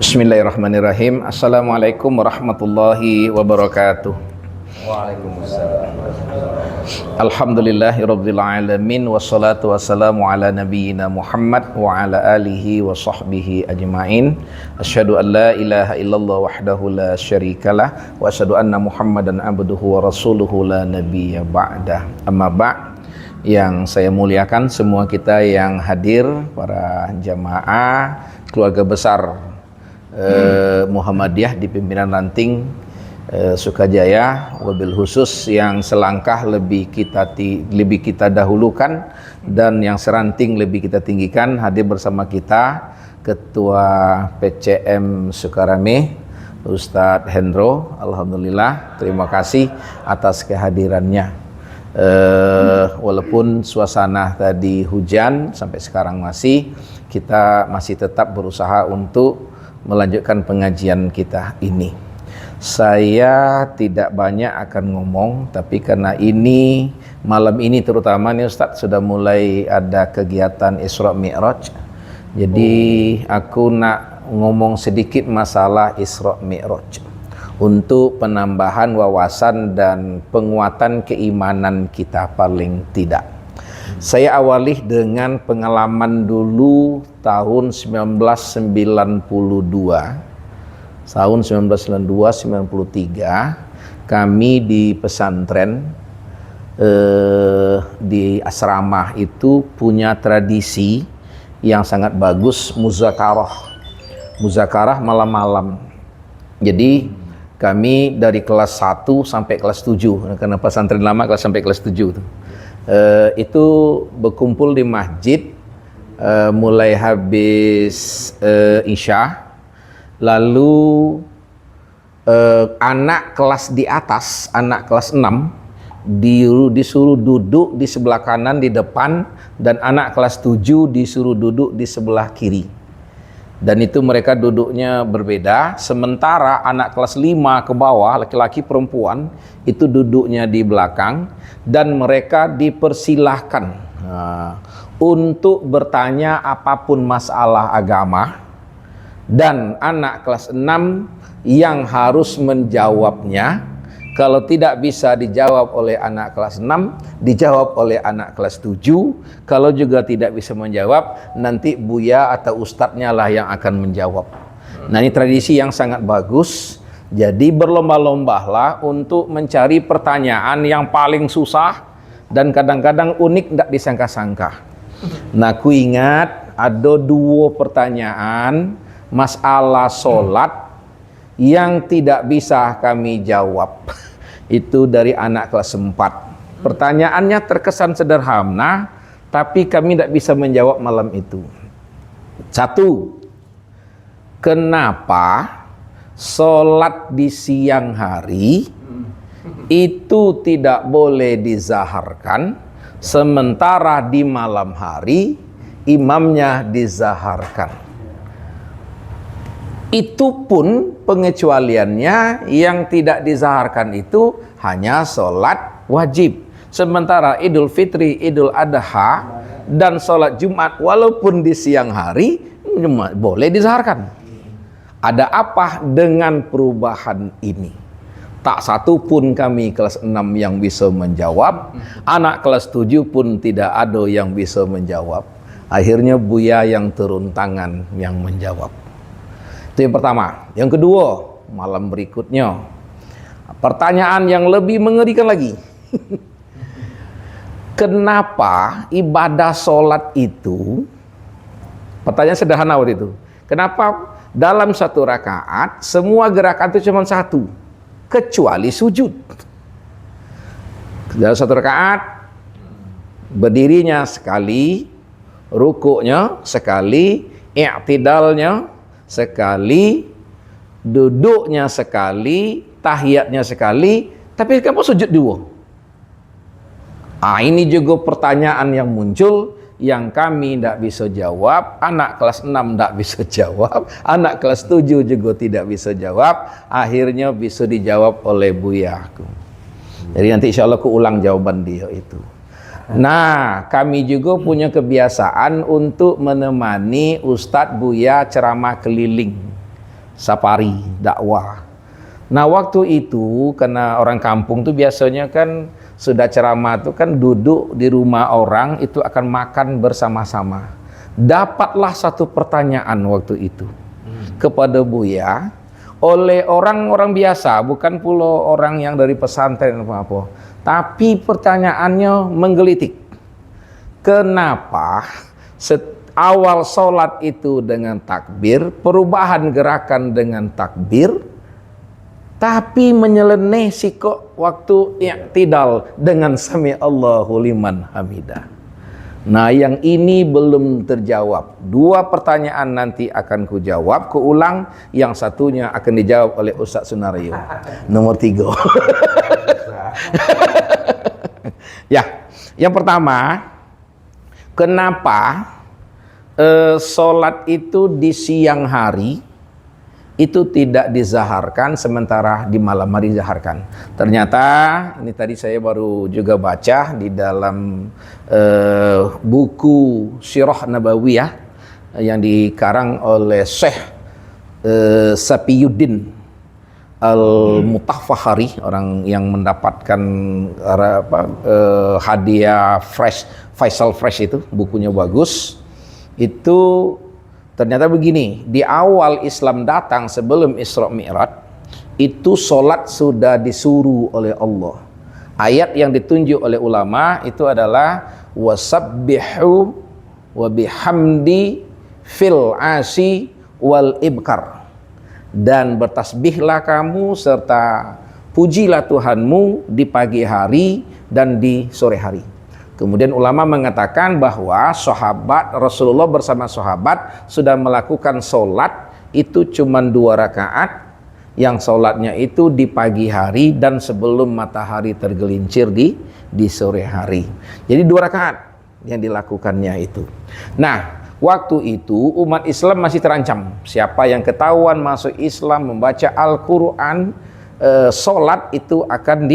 Bismillahirrahmanirrahim. Assalamualaikum warahmatullahi wabarakatuh. Waalaikumsalam. Alhamdulillahirabbil alamin wassalatu wassalamu ala nabiyyina Muhammad wa ala alihi wa sahbihi ajmain. Asyhadu an la ilaha illallah wahdahu la syarikalah wa asyhadu anna Muhammadan abduhu wa rasuluhu la nabiyya ba'dah. Amma ba', yang saya muliakan semua kita yang hadir, para jamaah keluarga besar Muhammadiyah di pimpinan ranting Sukajaya, wabil khusus yang selangkah lebih kita dahulukan dan yang seranting lebih kita tinggikan. Hadir bersama kita Ketua PCM Sukarame, Ustadz Hendro. Alhamdulillah, terima kasih atas kehadirannya. Walaupun suasana tadi hujan, sampai sekarang kita masih tetap berusaha untuk melanjutkan pengajian kita ini. Saya tidak banyak akan ngomong, tapi karena ini malam ini terutama nih Ustadz sudah mulai ada kegiatan Isra Mi'raj. Jadi aku nak ngomong sedikit masalah Isra Mi'raj untuk penambahan wawasan dan penguatan keimanan kita paling tidak. Saya awali dengan pengalaman dulu tahun 1992. Tahun 1992-93 kami di pesantren di asrama itu punya tradisi yang sangat bagus, muzakarah malam-malam. Jadi kami dari kelas 1 sampai kelas 7, karena pesantren lama kelas sampai kelas 7 tuh. Itu berkumpul di masjid mulai habis Isya. Lalu anak kelas di atas, anak kelas 6 disuruh duduk di sebelah kanan di depan, dan anak kelas 7 disuruh duduk di sebelah kiri. Dan itu mereka duduknya berbeda. Sementara anak kelas 5 ke bawah, laki-laki perempuan, itu duduknya di belakang, dan mereka dipersilahkan untuk bertanya apapun masalah agama, dan anak kelas 6 yang harus menjawabnya. Kalau tidak bisa dijawab oleh anak kelas 6, dijawab oleh anak kelas 7. Kalau juga tidak bisa menjawab, nanti buya atau ustadznya lah yang akan menjawab. Nah, ini tradisi yang sangat bagus. Jadi berlomba-lombalah untuk mencari pertanyaan yang paling susah dan kadang-kadang unik, tidak disangka-sangka. Nah, aku ingat ada 2 pertanyaan masalah sholat yang tidak bisa kami jawab. Itu dari anak kelas 4. Pertanyaannya terkesan sederhana, tapi kami tidak bisa menjawab malam itu. 1. Kenapa sholat di siang hari itu tidak boleh dizaharkan, sementara di malam hari imamnya dizaharkan? Itu pun pengecualiannya yang tidak dizaharkan itu hanya sholat wajib. Sementara Idul Fitri, Idul Adha, dan sholat Jumat walaupun di siang hari boleh dizaharkan. Ada apa dengan perubahan ini? Tak satu pun kami kelas 6 yang bisa menjawab. Anak kelas 7 pun tidak ada yang bisa menjawab. Akhirnya buya yang turun tangan yang menjawab. Itu yang pertama. Yang kedua, malam berikutnya, pertanyaan yang lebih mengerikan lagi. Kenapa ibadah sholat itu, pertanyaan sederhana waktu itu, kenapa dalam satu rakaat semua gerakan itu cuma 1, kecuali sujud? Dalam satu rakaat berdirinya sekali, rukuknya sekali, i'tidalnya sekali, duduknya sekali, tahiyatnya sekali, tapi kamu sujud 2. Ini juga pertanyaan yang muncul yang kami tidak bisa jawab. Anak kelas 6 tidak bisa jawab, anak kelas 7 juga tidak bisa jawab. Akhirnya bisa dijawab oleh buyaku. Jadi nanti insya Allah aku ulang jawaban dia itu. Nah, kami juga punya kebiasaan untuk menemani Ustadz Buya ceramah keliling. safari, dakwah. Nah waktu itu karena orang kampung tuh biasanya kan sudah ceramah tuh kan duduk di rumah orang itu akan makan bersama-sama. Dapatlah satu pertanyaan waktu itu kepada Buya oleh orang-orang biasa, bukan pula orang yang dari pesantren apa-apa. Tapi pertanyaannya menggelitik. Kenapa awal sholat itu dengan takbir, perubahan gerakan dengan takbir, tapi menyeleneh kok waktu i'tidal dengan sami Allahu liman hamidah. Nah yang ini belum terjawab. Dua pertanyaan nanti akan kujawab, kuulang. Yang satunya akan dijawab oleh Ustaz Sunario. Nomor 3. Ya, yang pertama, kenapa sholat itu di siang hari itu tidak dizaharkan sementara di malam hari dizaharkan? Ternyata ini tadi saya baru juga baca di dalam buku Sirah Nabawiyah yang dikarang oleh Syekh Sapiyuddin Al-Mutahfahari, orang yang mendapatkan hadiah Faisal Fresh, itu bukunya bagus. Itu ternyata begini, di awal Islam datang sebelum Isra Mi'raj, itu sholat sudah disuruh oleh Allah. Ayat yang ditunjuk oleh ulama itu adalah wasabbihu wa bihamdi fil asi wal ibkar. Dan bertasbihlah kamu serta pujilah Tuhanmu di pagi hari dan di sore hari. Kemudian ulama mengatakan bahwa sahabat Rasulullah bersama sahabat sudah melakukan sholat itu cuma 2 rakaat, yang sholatnya itu di pagi hari dan sebelum matahari tergelincir di sore hari. Jadi 2 rakaat yang dilakukannya itu. Nah, waktu itu umat Islam masih terancam. Siapa yang ketahuan masuk Islam membaca Al-Quran, sholat itu akan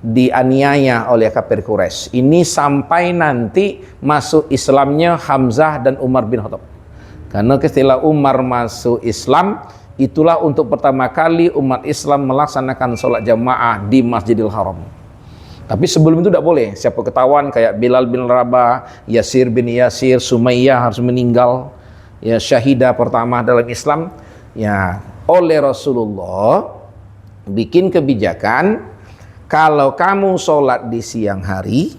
dianiaya oleh kafir Quraisy. Ini sampai nanti masuk Islamnya Hamzah dan Umar bin Khattab. Karena setelah Umar masuk Islam, itulah untuk pertama kali umat Islam melaksanakan sholat jamaah di Masjidil Haram. Tapi sebelum itu tidak boleh. Siapa ketahuan kayak Bilal bin Rabah, Yasir bin Yasir, Sumayyah harus meninggal. Ya, syahidah pertama dalam Islam. Ya, oleh Rasulullah bikin kebijakan, kalau kamu sholat di siang hari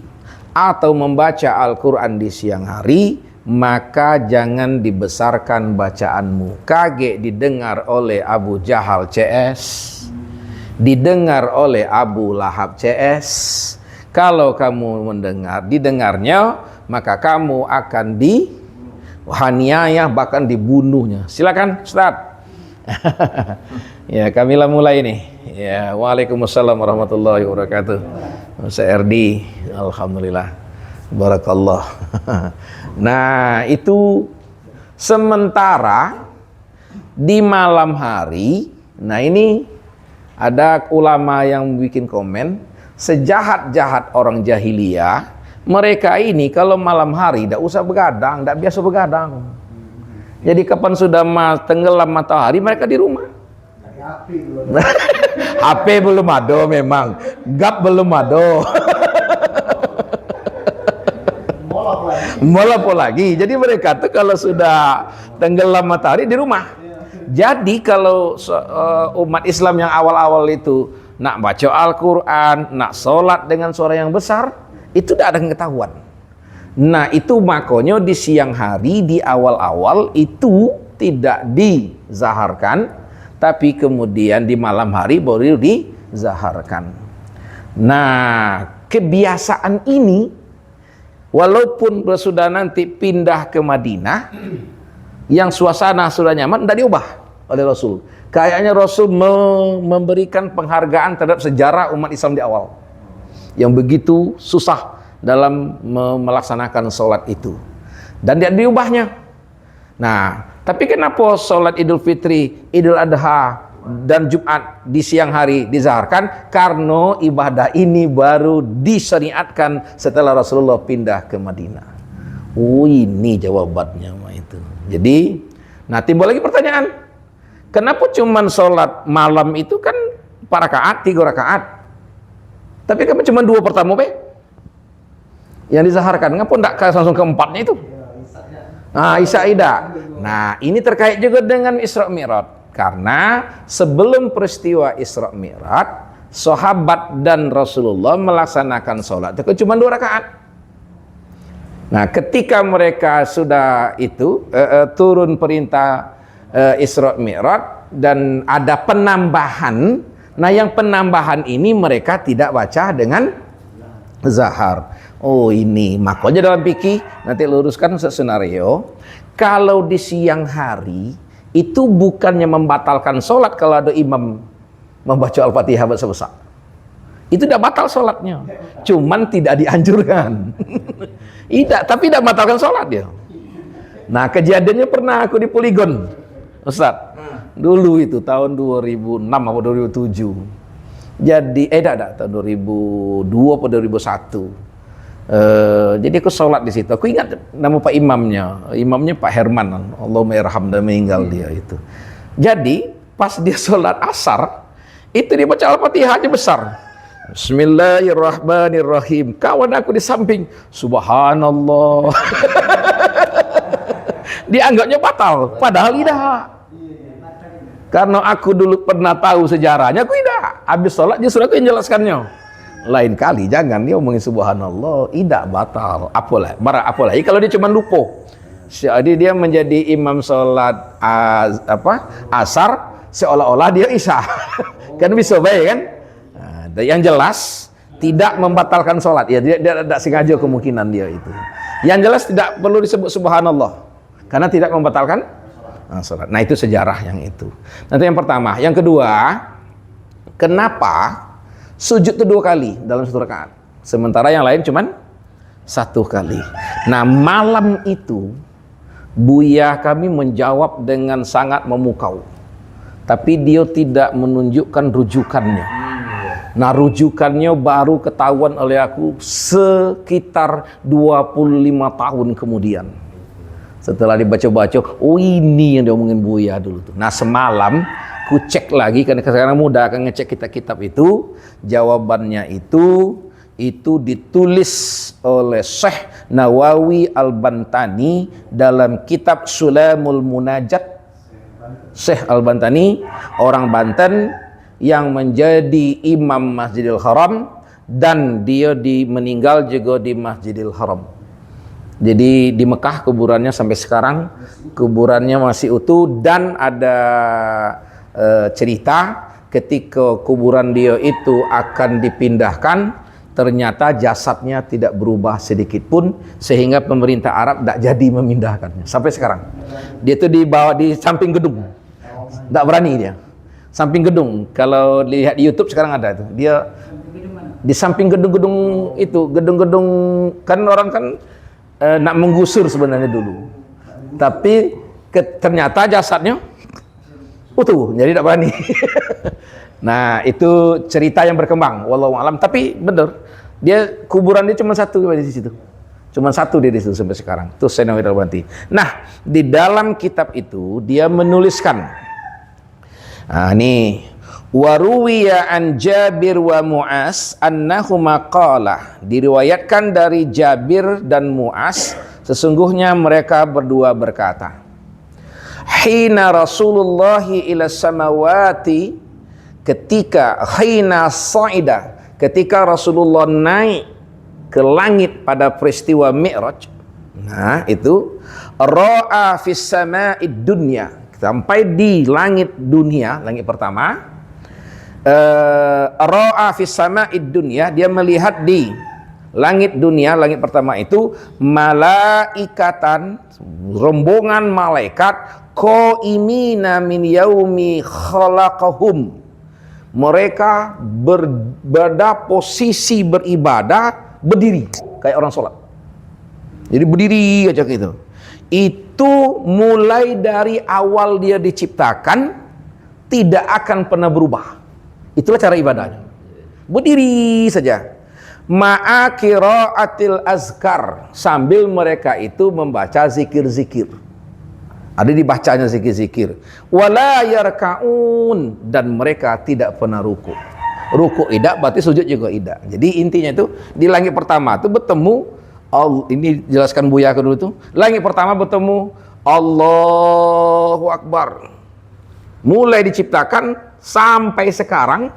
atau membaca Al-Quran di siang hari, maka jangan dibesarkan bacaanmu. Kaget didengar oleh Abu Jahal CS, didengar oleh Abu Lahab CS. Kalau kamu didengarnya, maka kamu akan dihaniayah, bahkan dibunuhnya. Silakan Ustaz. Ya, kamilah mulai nih. Ya, waalaikumsalam warahmatullahi wabarakatuh. Ustaz RD, alhamdulillah, barakallah. Nah, itu sementara di malam hari. Nah, ini ada ulama yang bikin komen, sejahat-jahat orang jahiliyah, mereka ini kalau malam hari tidak usah begadang, tidak biasa begadang. Jadi kapan sudah tenggelam matahari, mereka di rumah. HP belum ada memang, gap belum ada. Molap lagi. Jadi mereka tuh kalau sudah tenggelam matahari di rumah. Jadi kalau umat Islam yang awal-awal itu nak baca Al-Quran, nak sholat dengan suara yang besar, itu tidak ada ketahuan. Nah, itu makanya di siang hari, di awal-awal itu tidak dizaharkan, tapi kemudian di malam hari baru dizaharkan. Nah, kebiasaan ini walaupun sudah nanti pindah ke Madinah, yang suasana sudah nyaman, tidak diubah oleh Rasul. Kayaknya Rasul memberikan penghargaan terhadap sejarah umat Islam di awal, yang begitu susah dalam melaksanakan sholat itu, dan tidak diubahnya. Nah, tapi kenapa sholat Idul Fitri, Idul Adha, dan Jumat di siang hari dizaharkan? Karena ibadah ini baru disyariatkan setelah Rasulullah pindah ke Madinah. Oh, ini jawabannya itu. Jadi, nah timbul lagi pertanyaan, Kenapa cuman sholat malam itu kan 4 rakaat, 3 rakaat. Tapi kamu cuma 2 pertama be? Yang disaharkan, ngapa enggak langsung keempatnya itu? Nah, Isya Ida. Nah, ini terkait juga dengan Isra Mi'raj. Karena sebelum peristiwa Isra Mi'raj, sahabat dan Rasulullah melaksanakan sholat itu cuma 2 rakaat. Nah, ketika mereka sudah itu turun perintah Isra Mi'raj dan ada penambahan. Nah, yang penambahan ini mereka tidak baca dengan zahar. Oh, ini makanya dalam fikih nanti luruskan senario. Kalau di siang hari itu bukannya membatalkan sholat kalau ada imam membaca Al-Fatihah besar-besar. Itu tidak batal sholatnya, cuman tidak dianjurkan. Tapi tidak batalkan sholat dia. Nah, kejadiannya pernah aku di Poligon, Ustaz. Dulu itu tahun 2006 atau 2007. Jadi tahun 2002 atau 2001. Jadi aku sholat di situ. Aku ingat nama Pak Imamnya. Imamnya Pak Herman. Allahumma irham, dan meninggal dia itu. Jadi pas dia sholat asar, itu dia baca Al-Fatihah aja besar. Bismillahirrahmanirrahim. Kawan aku di samping, subhanallah. Dianggapnya batal, padahal tidak. Karena aku dulu pernah tahu sejarahnya, aku tidak. Habis sholat justru aku yang jelaskannya. Lain kali jangan dia omongin subhanallah, tidak batal. Apalagi kalau dia cuma lupa. Jadi dia menjadi imam sholat asar seolah-olah dia isya. Kan bisa baik kan? Nah, yang jelas tidak membatalkan sholat. Ya, dia tidak sengaja kemungkinan dia itu. Yang jelas tidak perlu disebut subhanallah karena tidak membatalkan sholat. Nah, itu sejarah yang itu. Nanti yang pertama. Yang kedua, kenapa sujud itu 2 kali dalam 1 rakaat, sementara yang lain cuman 1 kali? Nah, malam itu Buya kami menjawab dengan sangat memukau, tapi dia tidak menunjukkan rujukannya. Nah, rujukannya baru ketahuan oleh aku sekitar 25 tahun kemudian. Setelah dibaca-baca, oh ini yang diomongin Buya dulu tuh. Nah, semalam ku cek lagi, karena sekarang mudah akan ngecek kitab-kitab itu. Jawabannya itu ditulis oleh Syekh Nawawi Al-Bantani dalam kitab Sulamul Munajat. Syekh Al-Bantani orang Banten yang menjadi imam Masjidil Haram, dan dia meninggal juga di Masjidil Haram. Jadi di Mekah kuburannya sampai sekarang kuburannya masih utuh, dan ada cerita ketika kuburan dia itu akan dipindahkan, ternyata jasadnya tidak berubah sedikit pun, sehingga pemerintah Arab tidak jadi memindahkannya sampai sekarang. Dia itu dibawa di samping gedung, tidak berani dia. Samping gedung, kalau lihat di YouTube sekarang ada itu. Dia di samping gedung-gedung itu, gedung-gedung kan orang kan nak menggusur sebenarnya dulu, tapi ternyata jasadnya utuh, jadi tidak berani. Nah, itu cerita yang berkembang, wallahu alam. Tapi benar, dia kuburan dia cuma 1 di situ, cuma 1 dia di situ sampai sekarang. Itu Syekh Nawawi Al-Bantani. Nah, di dalam kitab itu dia menuliskan, ini waruwiya an Jabir wa Mu'az annahuma qala, diriwayatkan dari Jabir dan Mu'az, sesungguhnya mereka berdua berkata, hina Rasulullahi ila samawati, ketika hina sa'ida, ketika Rasulullah naik ke langit pada peristiwa Mi'raj. Nah, itu ra'a fis sama'id dunya, sampai di langit dunia, langit pertama. Ra'a fis sama'id dunya, dia melihat di langit dunia, langit pertama itu, malaikatan, rombongan malaikat, qaimina min yaumi khalaqahum, mereka berada posisi beribadah, berdiri kayak orang sholat. Jadi berdiri aja gitu. Itu mulai dari awal dia diciptakan tidak akan pernah berubah. Itulah cara ibadahnya, berdiri saja. Ma'a qiraatil azkar, sambil mereka itu membaca zikir-zikir. Ada dibacanya zikir-zikir. Wala yarkaun, dan mereka tidak pernah ruku. Ruku idak berarti sujud juga idak. Jadi intinya itu di langit pertama itu bertemu ini jelaskan Buya dulu tuh. Langit pertama bertemu Allahu Akbar. Mulai diciptakan sampai sekarang,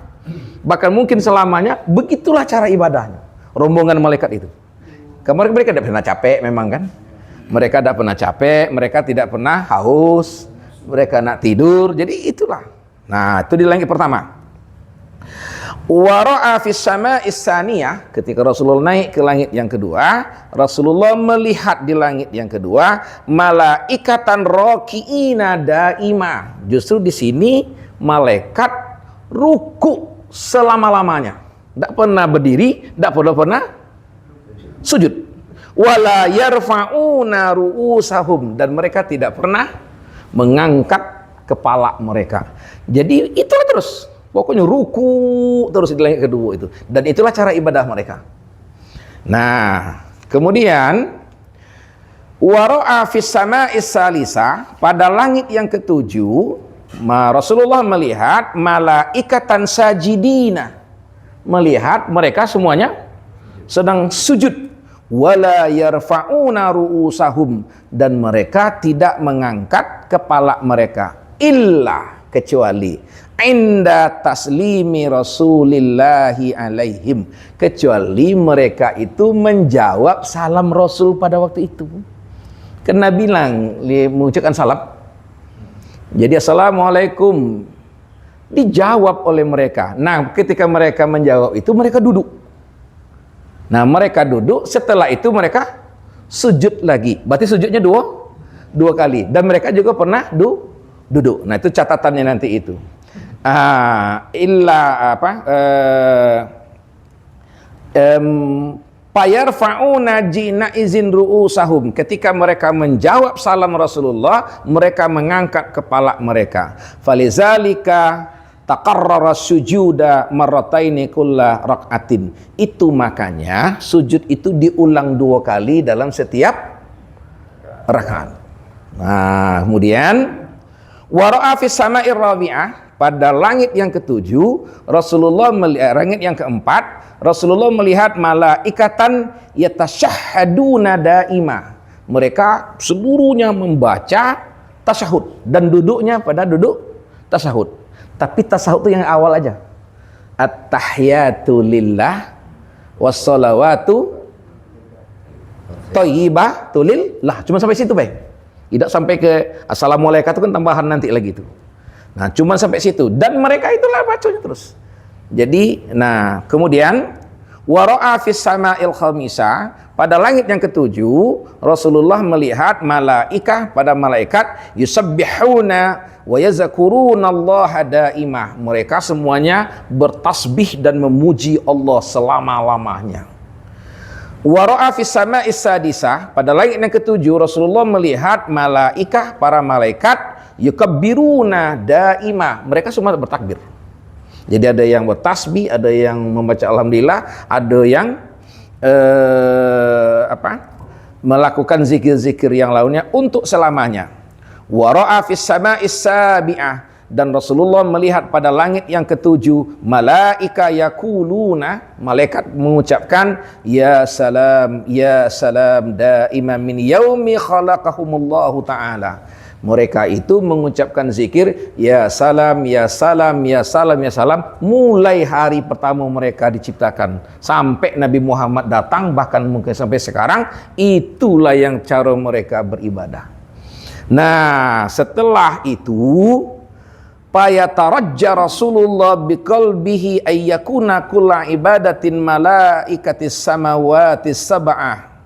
bahkan mungkin selamanya, begitulah cara ibadahnya. Rombongan malaikat itu. Kemarin mereka tidak pernah capek memang kan. Mereka tidak pernah capek, mereka tidak pernah haus, mereka nak tidur, jadi itulah. Nah, itu di langit pertama. Wa ra'a fis sama'is tsaniyah, ketika Rasulullah naik ke langit yang kedua, Rasulullah melihat di langit yang kedua malaikatan raki'ina daima. Justru di sini malaikat ruku selama-lamanya. Tidak pernah berdiri, tidak pernah sujud. Wala yarfa'una ru'usahum, dan mereka tidak pernah mengangkat kepala mereka. Jadi itulah terus, pokoknya ruku terus di langit kedua itu, dan itulah cara ibadah mereka. Nah, kemudian wara'a fis sama'is salisa, pada langit yang ketujuh Rasulullah melihat malaikatan sajidina, melihat mereka semuanya sedang sujud. Wala yarfa'una ru'usahum, dan mereka tidak mengangkat kepala mereka illa, kecuali inda taslimi rasulillahi alaihim, kecuali mereka itu menjawab salam Rasul pada waktu itu. Kena bilang mengucapkan salam, jadi assalamualaikum, dijawab oleh mereka. Nah, ketika mereka menjawab itu, mereka duduk. Nah, mereka duduk, setelah itu mereka sujud lagi. Berarti sujudnya dua kali. Dan mereka juga pernah duduk. Nah, itu catatannya nanti itu. Fayarfa'una jina izin ru'usahum, ketika mereka menjawab salam Rasulullah, mereka mengangkat kepala mereka. Falizalika taqarrara sujuda marrataini kulla rak'atin. Itu makanya sujud itu diulang 2 kali dalam setiap rakaat. Nah, kemudian wara'a fis sama'ir rabi'ah, pada langit yang ketujuh Rasulullah melihat, langit yang keempat Rasulullah melihat malaikatan yatasyahhaduna daima. Mereka seluruhnya membaca tasyahud dan duduknya pada duduk tasyahud. Tapi tasawuf itu yang awal aja. At-tahiyatu lillah wassalawatu thayyibatu lillah. Cuma sampai situ, baik. Tidak sampai ke assalamualaikum, itu kan tambahan nanti lagi itu. Nah, cuma sampai situ, dan mereka itulah bacanya terus. Jadi, nah, kemudian wara'a fis sama'il khamisah, pada langit yang ketujuh Rasulullah melihat pada malaikat yusabbihuna wa yazkurunallaha daimah. Mereka semuanya bertasbih dan memuji Allah selama-lamanya. Wara'a fis sama'is sadisah, pada langit yang ketujuh Rasulullah melihat para malaikat yukabbiruna daimah. Mereka semua bertakbir. Jadi ada yang bertasbih, ada yang membaca alhamdulillah, ada yang melakukan zikir-zikir yang lainnya untuk selamanya. Wa ra'a fis sama'is sabi'ah, dan Rasulullah melihat pada langit yang ketujuh malaika yaquluna, malaikat mengucapkan ya salam da'iman min yaumi khalaqahumullahu ta'ala. Mereka itu mengucapkan zikir ya salam ya salam ya salam ya salam mulai hari pertama mereka diciptakan sampai Nabi Muhammad datang, bahkan mungkin sampai sekarang. Itulah yang cara mereka beribadah. Nah, setelah itu payatarajja Rasulullah biqalbihi ayyakuna kulla ibadatin malaikatis samawatis sab'ah.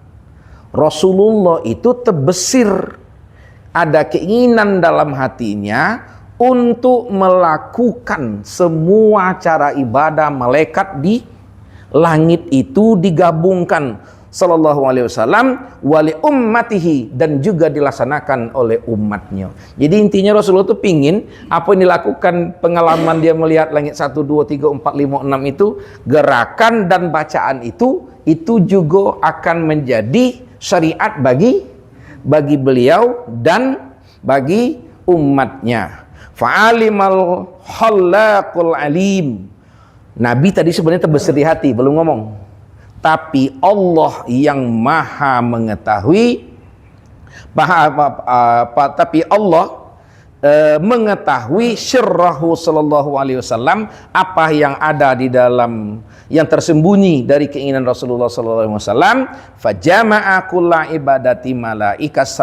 Rasulullah itu terbesir, ada keinginan dalam hatinya untuk melakukan semua cara ibadah malaikat di langit itu digabungkan sallallahu alaihi wasallam wali ummatihi, dan juga dilaksanakan oleh umatnya. Jadi intinya Rasulullah itu pingin apa yang dilakukan, pengalaman dia melihat langit 1, 2, 3, 4, 5, 6 itu, gerakan dan bacaan itu juga akan menjadi syariat bagi beliau dan bagi umatnya. Fa'alimal khallaqul alim. Nabi tadi sebenarnya terbesar di hati, belum ngomong. Tapi Allah yang maha mengetahui, tapi Allah mengetahui syirrahu sallallahu alaihi wasallam, apa yang ada di dalam, yang tersembunyi dari keinginan Rasulullah sallallahu alaihi wasallam. Fajama'a kulla ibadati malaikatis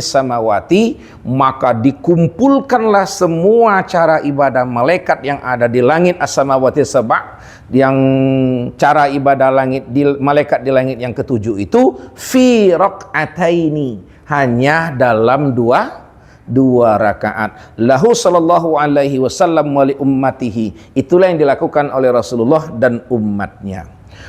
samawati, maka dikumpulkanlah semua cara ibadah malaikat yang ada di langit as-samawati sab'a, yang cara ibadah malaikat di langit yang ketujuh itu fi raq'ataini, hanya dalam dua rakaat. Lahu sallallahu alaihi wasallam wa li ummatihi, itulah yang dilakukan oleh Rasulullah dan umatnya.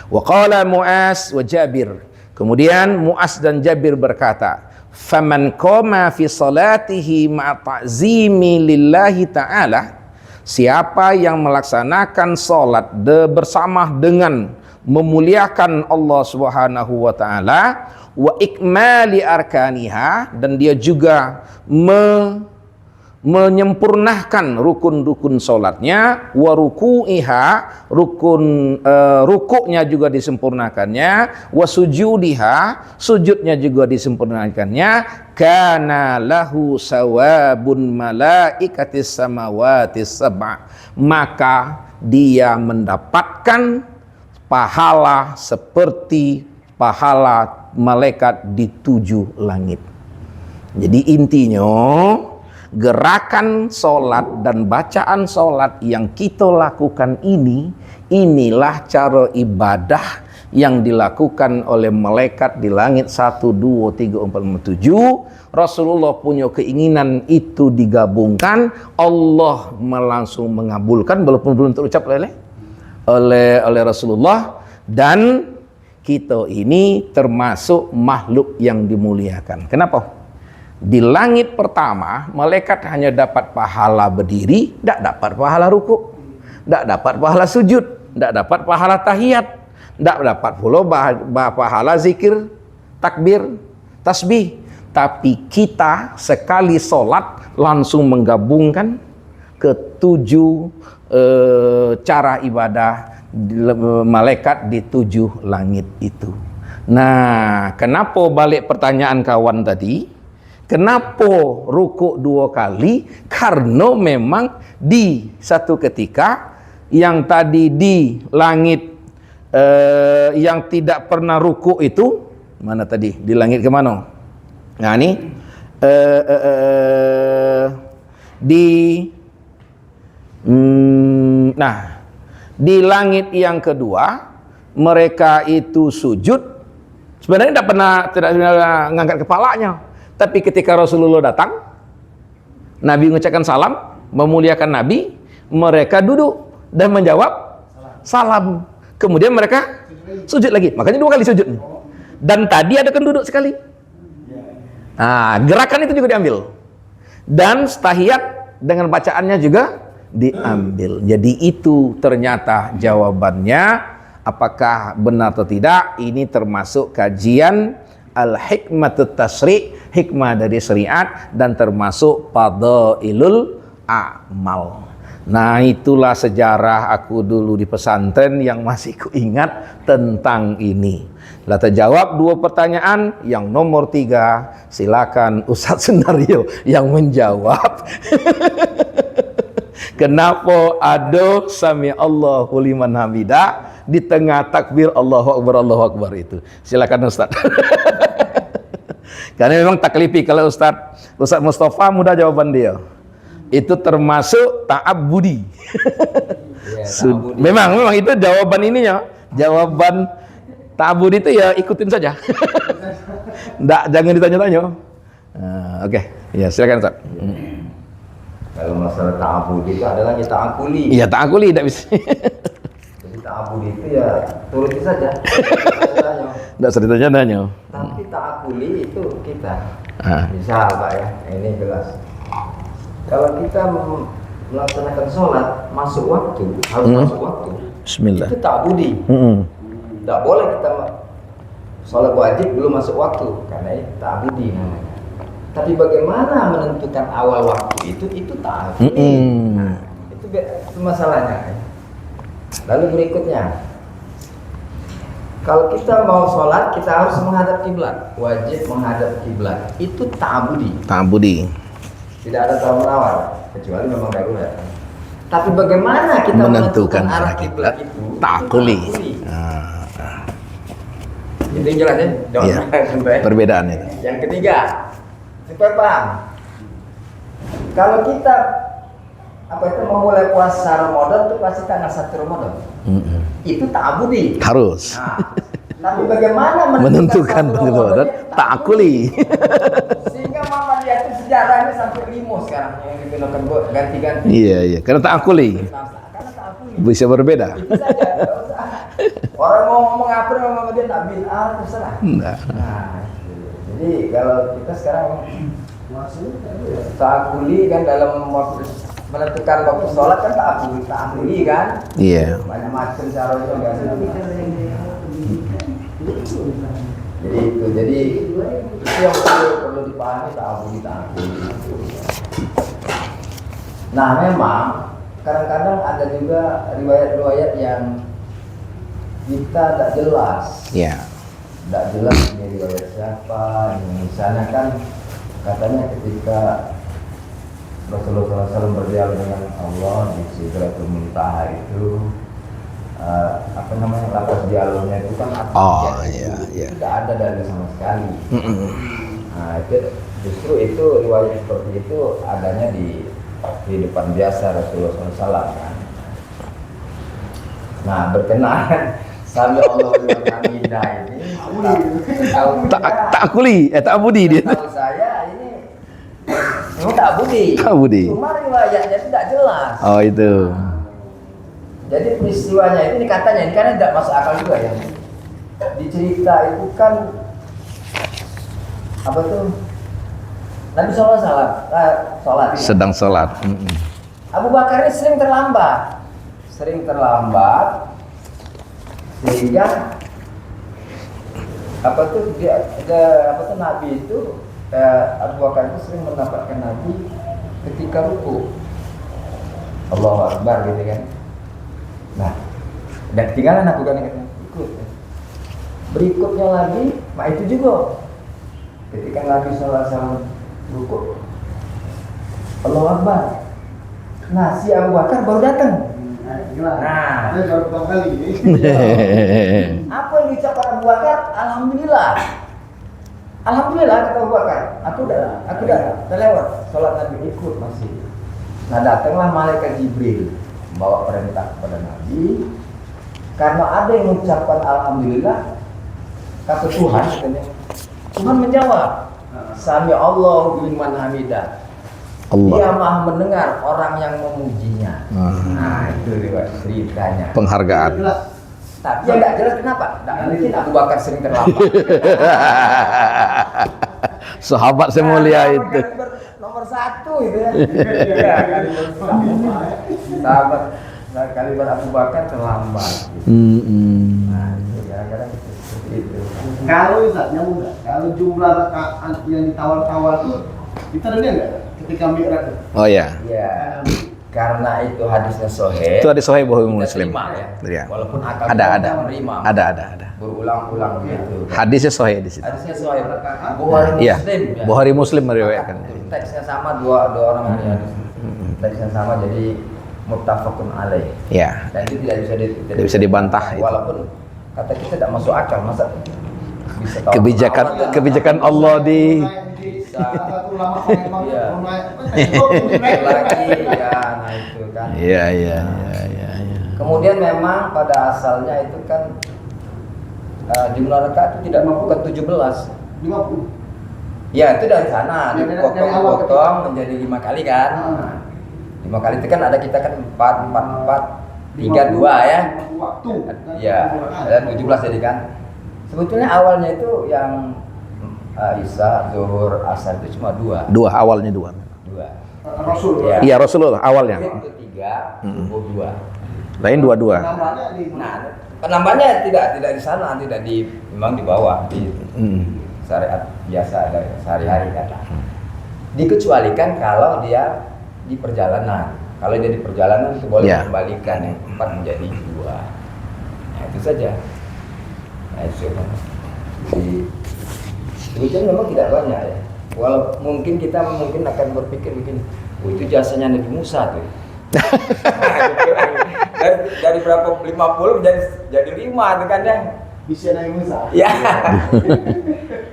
Wa qala Mu'az wa Jabir, kemudian Mu'az dan Jabir berkata, faman qama fi salatihi ma'a ta'zimi lillahi ta'ala, siapa yang melaksanakan salat bersama dengan memuliakan Allah Subhanahu wa taala, wa ikmali arkaniha, dan dia juga menyempurnakan rukun-rukun salatnya, wa ruku'iha, rukuknya juga disempurnakannya, wa sujudiha, sujudnya juga disempurnakannya, kana lahu sawabun malaikatis samawati sab'a, maka dia mendapatkan pahala seperti pahala malaikat di 7 langit. Jadi intinya, gerakan solat dan bacaan solat yang kita lakukan inilah cara ibadah yang dilakukan oleh malaikat di langit 1, 2, 3, 4, 5, 7. Rasulullah punya keinginan itu digabungkan, Allah langsung mengabulkan walaupun belum terucap oleh Rasulullah. Dan kita ini termasuk makhluk yang dimuliakan. Kenapa? Di langit pertama, malaikat hanya dapat pahala berdiri, tidak dapat pahala rukuk, tidak dapat pahala sujud, tidak dapat pahala tahiyat, tidak dapat pula pahala zikir, takbir, tasbih. Tapi kita sekali sholat langsung menggabungkan ke-7 cara ibadah malaikat di 7 langit itu. Nah, kenapa balik pertanyaan kawan tadi? Kenapa rukuk 2 kali? Karena memang di satu ketika yang tadi di langit yang tidak pernah rukuk itu, mana tadi? Di langit kemana? Nah ini di langit yang kedua mereka itu sujud. Sebenarnya tidak pernah mengangkat kepalanya. Tapi ketika Rasulullah datang, Nabi mengucapkan salam, memuliakan Nabi, mereka duduk dan menjawab salam. Kemudian mereka sujud lagi. Makanya 2 kali sujud. Dan tadi ada kan duduk sekali. Nah, gerakan itu juga diambil. Dan tahiyat dengan bacaannya juga diambil. Jadi itu ternyata jawabannya. Apakah benar atau tidak? Ini termasuk kajian al-hikmatut tasri', hikmah dari syariat, dan termasuk fadailul a'mal. Nah, itulah sejarah aku dulu di pesantren yang masih kuingat tentang ini. Lah terjawab 2 pertanyaan. Yang nomor 3 silakan Ustadz Sunario yang menjawab. Kenapa ada sami Allahu liman hamidah di tengah takbir Allahu Akbar itu? Silakan Ustaz. Karena memang taklifi. Kalau Ustaz Mustafa mudah jawaban dia. Itu termasuk ta'abbudi. Ya, memang itu jawaban ininya. Jawaban ta'abbudi itu ya ikutin saja. Jangan ditanya-tanya. Oke. Ya, silakan Ustaz. Kalau masalah ta'abudi itu ada lagi ta'akuli. Iya, ta'akuli tidak bisa. Jadi ta'abudi itu ya turuti saja. Tidak usah ditanya-tanya. Tapi ta'akuli itu kita. Misal Pak ya, ini jelas. Kalau kita melaksanakan sholat masuk waktu, harus masuk waktu. Bismillah. Itu ta'abudi. Tidak boleh kita sholat wajib belum masuk waktu, karena itu ta'abudi namanya. Tapi bagaimana menentukan awal waktu itu ta'quli. Nah, itu masalahnya. Lalu berikutnya, kalau kita mau sholat, kita harus menghadap kiblat, wajib menghadap kiblat. Itu ta'budi. Ta'budi. Tidak ada tawar-menawar, kecuali memang darurat. Tapi bagaimana kita menentukan arah kiblat itu? Ta'quli. Itu jelas ya? Iya. Perbedaannya. Yang ketiga, supaya paham. Kalau kita memulai puasa Ramadan itu pasti tanggal 1 Ramadan. Itu ta'budi. Harus. Nah, tapi bagaimana menentukan Ramadan? Ta'quli. Sehingga Mama lihat itu sejarahnya sampai limo sekarang yang digunakan ganti-ganti. Iya. Karena ta'quli. Karena ta'quli. Bisa berbeda. Itu saja. Orang mau ngomong apa sama dia tak bid'ah terserah. Enggak. Nah, jadi kalau kita sekarang ta'quli kan dalam waktu menentukan waktu sholat kan ta'quli kan? Iya. Banyak macam cara itu biasa. Jadi itu yang perlu dipahami ta'quli. Nah, memang kadang-kadang ada juga riwayat-riwayat yang kita tak jelas. Iya. Tak jelas ini riwayat siapa. Misalnya kan katanya ketika Rasulullah SAW berdialog dengan Allah di Sidratul Muntaha itu lapas dialognya itu kan tidak ada dari sama sekali. Nah, itu justru itu riwayat seperti itu adanya di kehidupan biasa Rasulullah SAW kan. Nah, berkenaan sambil Allah hamidah ini ta'budi dia. Tahu saya ini ta'budi. Cuma riwayatnya tidak jelas. Oh, itu. Jadi peristiwanya ini katanya ini karena tidak masuk akal juga ya. Dicerita itu kan apa tuh? Nabi sholat. Sedang sholat. Abu Bakar ini sering terlambat sehingga Nabi itu Abu Bakar itu sering menampakkan Nabi ketika ruku. Allahu Akbar gitu kan. Nah, dan ketinggalan Abu Bakar ikut. Berikutnya lagi, itu juga ketika Nabi SAW ruku, Allahu Akbar. Nah, si Abu Bakar baru datang. Nah, baru pertama kali ini. Apa yang diucapkan Abu Bakar? Alhamdulillah kata Abu Bakar. Aku udah lewat sholat Nabi ikut masih. Nah, datanglah malaikat Jibril membawa perintah kepada Nabi. Karena ada yang mengucapkan alhamdulillah, kata Tuhan katanya. Tuhan menjawab, Sami Allahu liman hamidah. Dia maha mendengar orang yang memujinya. Nah, itu ceritanya. Penghargaan. Tapi yang tidak jelas kenapa? Tidak mungkin Abu Bakar sering terlambat. Sahabat semulia itu. Nomor 1 itu ya. Sahabat kaliber Abu Bakar terlambat. Nah, itu kadang-kadang seperti itu. Kalau Ustaznya mudah, kalau jumlah rakaat yang ditawar-tawar itu kita ada nggak? Ketika Mi'raj. Oh ya. Iya. Karena itu hadisnya sahih. Itu ada sahih Bukhari Muslim. Ya. Walaupun akal ada. menerima. Ada. Berulang-ulang gitu. Hadisnya sahih di situ. Hadisnya sahih. Bukhari Muslim. Iya. Bukhari Muslim meriwayatkan. Teksnya sama dua orang ahli hadis. Teksnya sama jadi muttafaqun alaih. Iya. Dan itu tidak bisa dibantah. Walaupun kata kita tidak masuk akal, masa bisa tahu kebijakan Allah di satu lama lagi ya, nah itu kan. Iya. Kemudian memang pada asalnya itu kan jumlah rakaat itu tidak bukan 17. 50. Ya, itu dari sana dipotong menjadi 5 kali kan. 5 kali itu kan ada kita kan 4, 3, 2 ya. Waktu. Ya, dan 17 jadi kan. Sebetulnya awalnya itu yang Isya, Zuhur, Asar itu cuma 2. Awalnya 2. Rasul. Ya. Iya, Rasulullah awalnya. Itu 3, subuh 2. Lain 22. Nah, penambahnya tidak di sana, memang di bawah di syariat biasa ada sehari-hari kan. Dikecualikan kalau dia di perjalanan. Kalau dia di perjalanan itu boleh Ya. kembalikan yang 4 menjadi 2. Nah, itu saja. Nah, itu kan. Jadi duitnya memang tidak banyak ya. Walau mungkin kita akan berpikir begini, oh, itu jasanya Nabi Musa tuh. dari berapa 50 jadi 5 itu kan ya. Bisa naik Musa. Ya.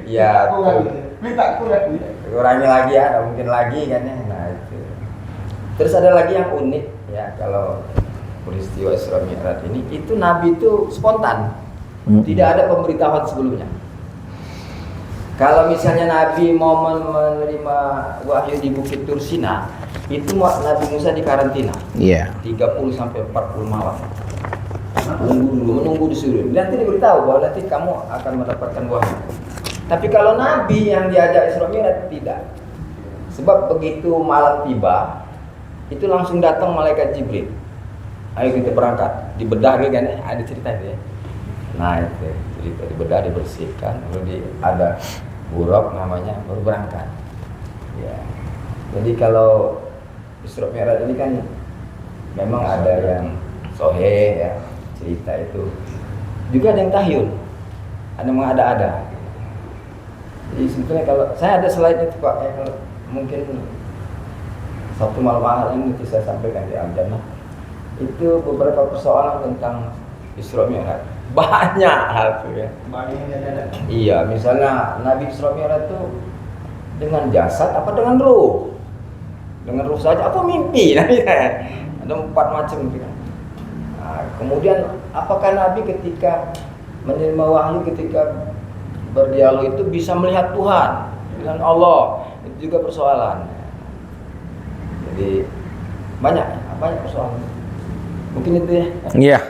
Ya. Aku nggak bisa. Minta aku nggak bisa. Kurangi lagi ya, ada mungkin lagi kan ya. Nah, itu. Terus ada lagi yang unik ya, kalau peristiwa Isra Mi'raj ini itu Nabi itu spontan. Tidak ada pemberitahuan sebelumnya. Kalau misalnya Nabi mau menerima wahyu di Bukit Tursina, itu Nabi Musa di karantina. Iya. 30 sampai 40 malam. Menunggu disuruh. Nanti diberitahu bahwa nanti kamu akan mendapatkan wahyu. Tapi kalau Nabi yang diajak Isra Mi'raj tidak. Sebab begitu malam tiba, itu langsung datang malaikat Jibril. Ayo kita berangkat. Dibedah kan ya, ada cerita itu ya. Nah, itu cerita dibedah, dibersihkan, lalu ada buruk namanya, baru berangkat. Ya. Jadi kalau Isra Mi'raj ini kan memang ada yang soheh ya, cerita itu. Juga ada yang tahyul, ada yang mengada-ada. Jadi sebetulnya kalau saya ada slide itu Pak, ya, kalau mungkin satu malam ahad ini nanti saya sampaikan di Al-Jannah. Itu beberapa persoalan tentang Isra Mi'raj. Banyak hal itu ya. Iya, misalnya Nabi Isra Mi'raj itu dengan jasad apa dengan ruh? Dengan ruh saja apa mimpi? Ada 4 macam gitu kan. Nah, kemudian apakah Nabi ketika menerima wahyu, ketika berdialog itu bisa melihat Tuhan dengan Allah? Itu juga persoalan. Jadi banyak persoalan. Mungkin itu ya. Iya.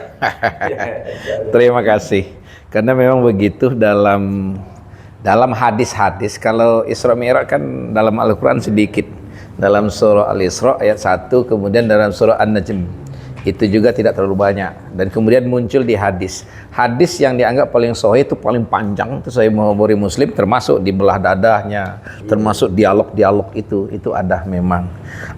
Terima kasih. Karena memang begitu dalam hadis-hadis, kalau Isra Mi'raj kan dalam Al-Quran sedikit. Dalam surah Al-Isra ayat 1, kemudian dalam surah An-Najm. Itu juga tidak terlalu banyak. Dan kemudian muncul di hadis. Hadis yang dianggap paling sahih itu paling panjang. Itu Sahih Bukhari Muslim, termasuk di belah dadahnya, termasuk dialog-dialog itu ada memang.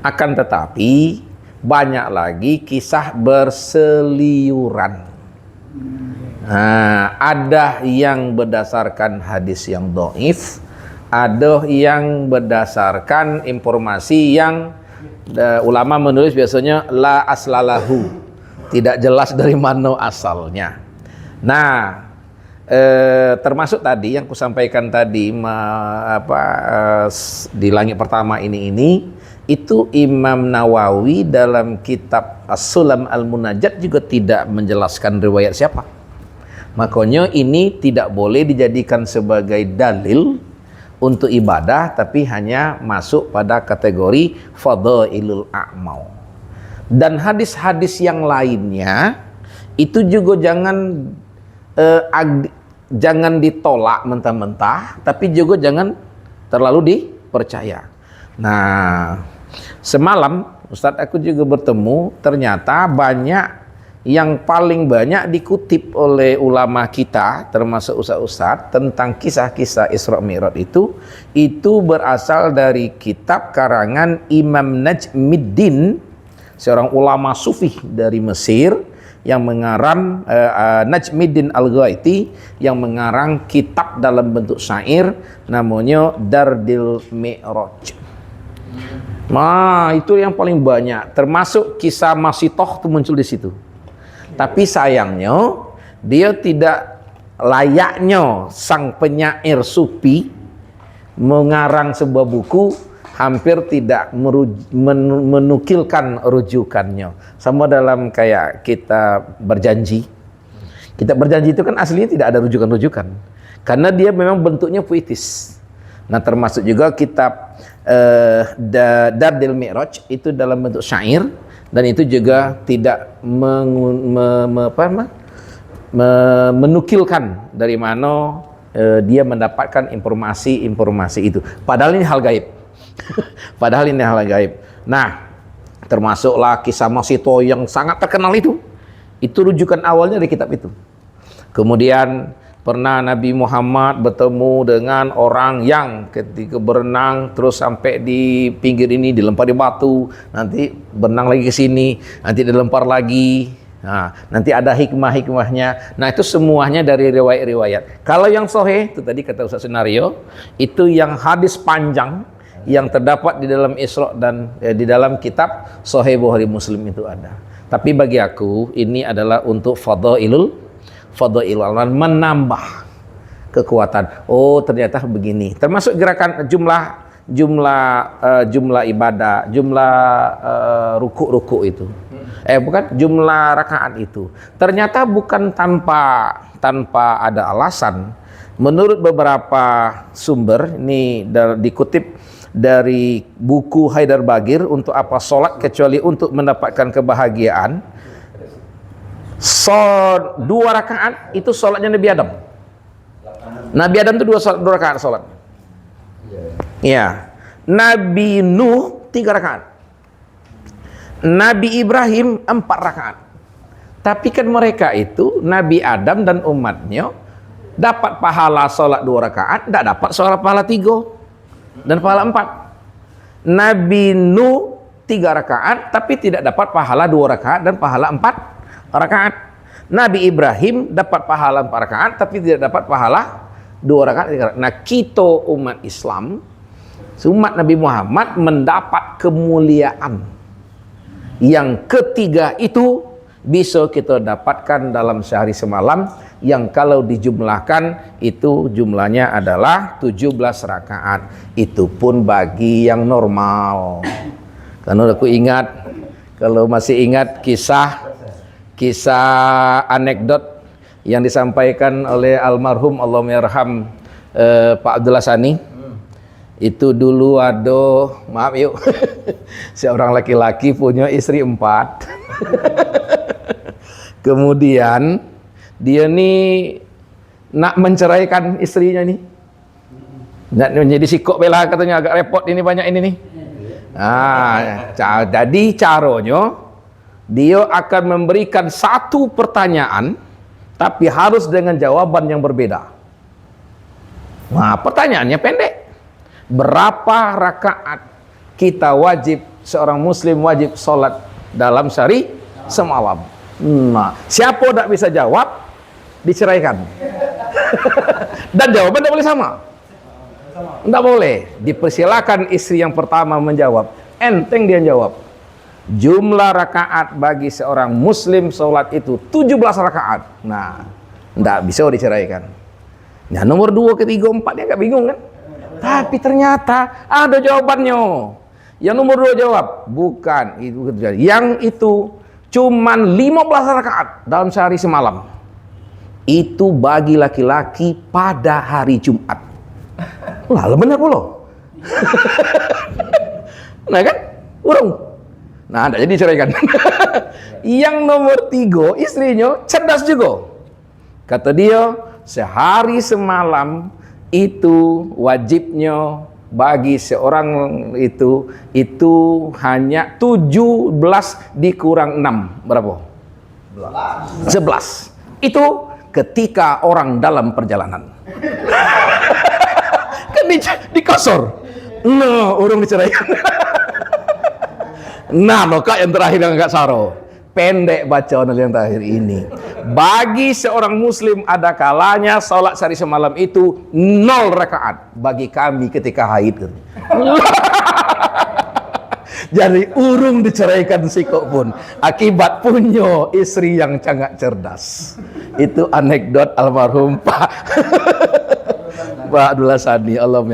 Akan tetapi banyak lagi kisah berseliuran. Nah, ada yang berdasarkan hadis yang dhaif, ada yang berdasarkan informasi yang ulama menulis biasanya la aslalahu, tidak jelas dari mana asalnya. Nah, termasuk tadi yang kusampaikan tadi di langit pertama ini itu Imam Nawawi dalam kitab As-Sulam Al-Munajat juga tidak menjelaskan riwayat siapa. Makanya ini tidak boleh dijadikan sebagai dalil untuk ibadah, tapi hanya masuk pada kategori fadhailul a'mal. Dan hadis-hadis yang lainnya itu juga jangan ditolak mentah-mentah, tapi juga jangan terlalu dipercaya. Nah, semalam Ustadz aku juga bertemu, ternyata banyak yang paling banyak dikutip oleh ulama kita, termasuk ustadz-ustadz, tentang kisah-kisah Isra Mi'raj itu berasal dari kitab karangan Imam Najmuddin, seorang ulama sufi dari Mesir yang mengarang Najmuddin Al-Ghaiti, yang mengarang kitab dalam bentuk syair namanya Dardil Mi'raj. Nah, itu yang paling banyak, termasuk kisah Masitoh itu muncul di situ. Tapi sayangnya dia tidak layaknya sang penyair sufi mengarang sebuah buku hampir tidak menukilkan rujukannya. Sama dalam kayak kita berjanji. Kita berjanji itu kan aslinya tidak ada rujukan-rujukan. Karena dia memang bentuknya puitis. Nah, termasuk juga kitab Dardil Mi'raj itu dalam bentuk syair, dan itu juga tidak menukilkan dari mana dia mendapatkan informasi itu. Padahal ini hal gaib. Padahal ini hal gaib. Nah, termasuklah kisah Masito yang sangat terkenal itu rujukan awalnya dari kitab itu. Kemudian Pernah Nabi Muhammad bertemu dengan orang yang ketika berenang terus sampai di pinggir ini dilempari batu, nanti berenang lagi ke sini, nanti dilempar lagi. Nah, nanti ada hikmah-hikmahnya. Nah, itu semuanya dari riwayat-riwayat. Kalau yang sahih itu tadi kata Ustaz Senario, itu yang hadis panjang yang terdapat di dalam Isra dan di dalam kitab Sahih Bukhari Muslim itu ada. Tapi bagi aku ini adalah untuk fadailul menambah kekuatan. Oh, ternyata begini. Termasuk gerakan jumlah ibadah, jumlah ruku itu. Bukan jumlah rakaat itu. Ternyata bukan tanpa ada alasan. Menurut beberapa sumber, ini dikutip dari buku Haidar Bagir, untuk apa sholat kecuali untuk mendapatkan kebahagiaan. Dua rakaat itu sholatnya Nabi Adam. Nabi Adam itu dua rakaat sholat. Ya. Nabi Nuh 3 rakaat. Nabi Ibrahim 4 rakaat. Tapi kan mereka itu Nabi Adam dan umatnya dapat pahala sholat 2 rakaat, tidak dapat sholat pahala 3 dan pahala 4. Nabi Nuh 3 rakaat tapi tidak dapat pahala 2 rakaat dan pahala 4 rakaat. Nabi Ibrahim dapat pahala 4 rakaat tapi tidak dapat pahala 2 rakaat. Nah, kita umat Islam, umat Nabi Muhammad mendapat kemuliaan yang ketiga itu bisa kita dapatkan dalam sehari semalam, yang kalau dijumlahkan itu jumlahnya adalah 17 rakaat. Itu pun bagi yang normal. Karena aku ingat, kalau masih ingat kisah anekdot yang disampaikan oleh almarhum Allahummayarham Pak Abdullah Sani. Itu dulu ada, maaf yuk, seorang laki-laki punya istri 4. Kemudian dia nih nak menceraikan istrinya nih. Nak menjadi sikok bela, katanya agak repot ini, banyak ini nih. Jadi caranya dia akan memberikan satu pertanyaan tapi harus dengan jawaban yang berbeda. Nah, pertanyaannya pendek. Berapa rakaat kita wajib, seorang muslim wajib sholat dalam sehari semalam? Nah, siapa tidak bisa jawab, diceraikan. Dan jawaban tidak boleh sama. Tidak boleh. Dipersilakan istri yang pertama menjawab. Enteng dia jawab. Jumlah rakaat bagi seorang muslim sholat itu 17 rakaat. Nah, tidak bisa diceraikan. Nah, nomor 2, ketiga, 4 dia agak bingung kan? Tapi ternyata ada jawabannya. Yang nomor 2 jawab, bukan itu. Yang itu cuman 15 rakaat dalam sehari semalam. Itu bagi laki-laki pada hari Jumat. Lah, benar pula. Nah kan? Urung. Nah, tidak jadi ceraikan. Yang nomor 3, istrinya cerdas juga. Kata dia, sehari semalam itu wajibnya bagi seorang itu hanya 17 dikurang 6. Berapa? 11. Itu ketika orang dalam perjalanan. Kan dikosor. Nah, orang diceraikan. Nah, kak yang terakhir yang agak saro. Pendek bacaan yang terakhir ini. Bagi seorang muslim ada kalanya sholat sehari semalam itu 0 rakaat bagi kami ketika haid. Jadi urung diceraikan sikok pun akibat punya istri yang sangat cerdas. Itu anekdot almarhum Pak Abdullah Sani, Allahumma